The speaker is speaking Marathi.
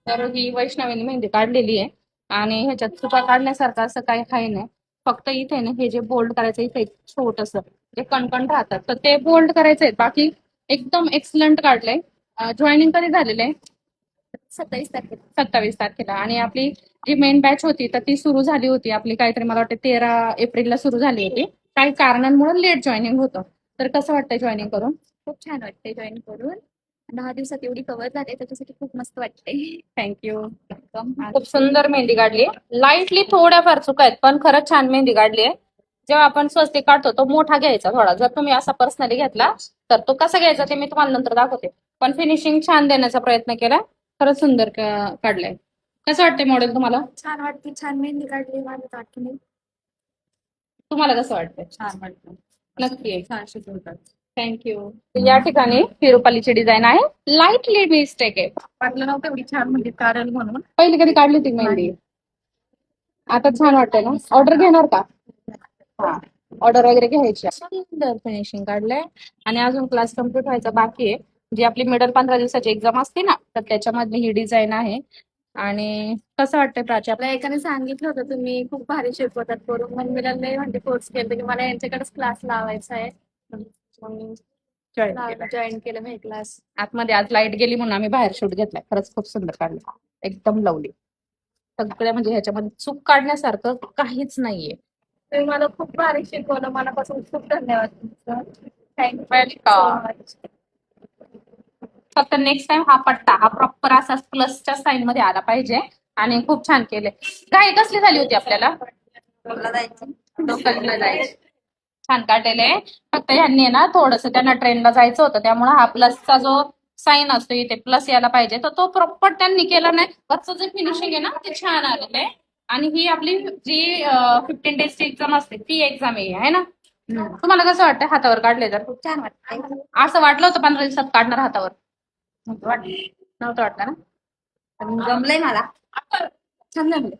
तर ही वैष्णवीने मेहंदी काढलेली आहे आणि ह्याच्यात चुका काढण्यासारखं असं काही आहे नाही. फक्त इथे ना हे जे बोल्ड करायचं इथे एक छोटस जे कणकण राहतात तर ते बोल्ड करायचे आहेत. बाकी एकदम एक्सलंट काढलंय. जॉईनिंग कधी झालेलं आहे? 27 तारखेला. 27 तारखेला. आणि आपली जी मेन बॅच होती तर ती सुरू झाली होती आपली काहीतरी मला वाटतं 13 एप्रिलला सुरू झाली होती. काही कारणांमुळे लेट जॉईनिंग होतं. तर कसं वाटतंय जॉईनिंग करून? खूप छान वाटते जॉईन करून. 10 दिवसात एवढी कव्हर झाले त्याच्यासाठी खूप मस्त वाटते. थँक्यू. खूप सुंदर मेहंदी काढली. लाईटली थोड्याफार चुका आहेत पण खरंच छान मेहंदी काढली आहे. जेव्हा आपण स्वस्तिक काढतो तो मोठा घ्यायचा थोडा. जर तुम्ही असा पर्सनली घेतला तर तो कसा घ्यायचा ते मी तुम्हाला नंतर दाखवते. पण फिनिशिंग छान देण्याचा प्रयत्न केला. खरंच सुंदर काढलंय. कसं वाटतंय मॉडेल तुम्हाला? छान वाटते, छान मेहंदी काढली माझ्या आठवणी. तुम्हाला कसं वाटतंय? छान वाटतं. नक्की. छान शिकवतात. थँक्यू. या ठिकाणी तिरुपतीची डिझाईन आहे. लाईटली मिस्टेक आहे. वाटलं नव्हतं एवढी छान म्हणजे काढेल म्हणून. पहिली कधी काढली होती मेहंदी? आता छान वाटतंय ना? ऑर्डर घेणार का? हा, ऑर्डर वगैरे घ्यायची. सुंदर फिनिशिंग काढलंय आणि अजून क्लास कम्प्लीट व्हायचा बाकी आहे. जी आपली मिडल 15 दिवसाची एक्झाम असते ना तर त्याच्यामधली ही डिझाईन आहे. आणि कसं वाटतंय प्राची? मला एकाने सांगितलं होतं तुम्ही खूप भारी शिकवतात करून, मग मी लय म्हणजे फोर्स केलं की मला यांच्याकडेच क्लास लावायचा आहे. जॉईन केलं मी क्लास. आतमध्ये आज लाईट गेली म्हणून आम्ही बाहेर शूट घेतलाय. खरंच खूप सुंदर काढलं. एकदम लवली. सगळ्या म्हणजे ह्याच्यामध्ये चूक काढण्यासारखं काहीच नाहीये. तुम्ही मला खूप भारी शिकवलं, मनापासून खूप धन्यवाद तुमचं. थँक्यू. वेलकम. फक्त नेक्स्ट टाइम हा पट्टा हा प्रॉपर असा प्लसच्या साईन मध्ये आला पाहिजे. आणि खूप छान केले. काय कसली झाली होती आपल्याला? लोकलला जायची. छान काढलेले. फक्त ह्यांनी ना थोडस त्यांना ट्रेनला जायचं होतं त्यामुळे हा प्लसचा जो साईन असतो इथे प्लस यायला पाहिजे तर तो प्रॉपर त्यांनी केला नाही. वरचं जे फिनिशिंग आहे ना ते छान आलेलं आहे. आणि ही आपली जी 15 डेजची एक्झाम असते ती एक्झाम आहे ना. तुम्हाला कसं वाटतं हातावर काढले तर? खूप छान वाटतंय. असं वाटलं होतं 15 दिवसात काढणार हातावर? नव्हतं वाटलं ना? जमलंय मला. छान जमलंय.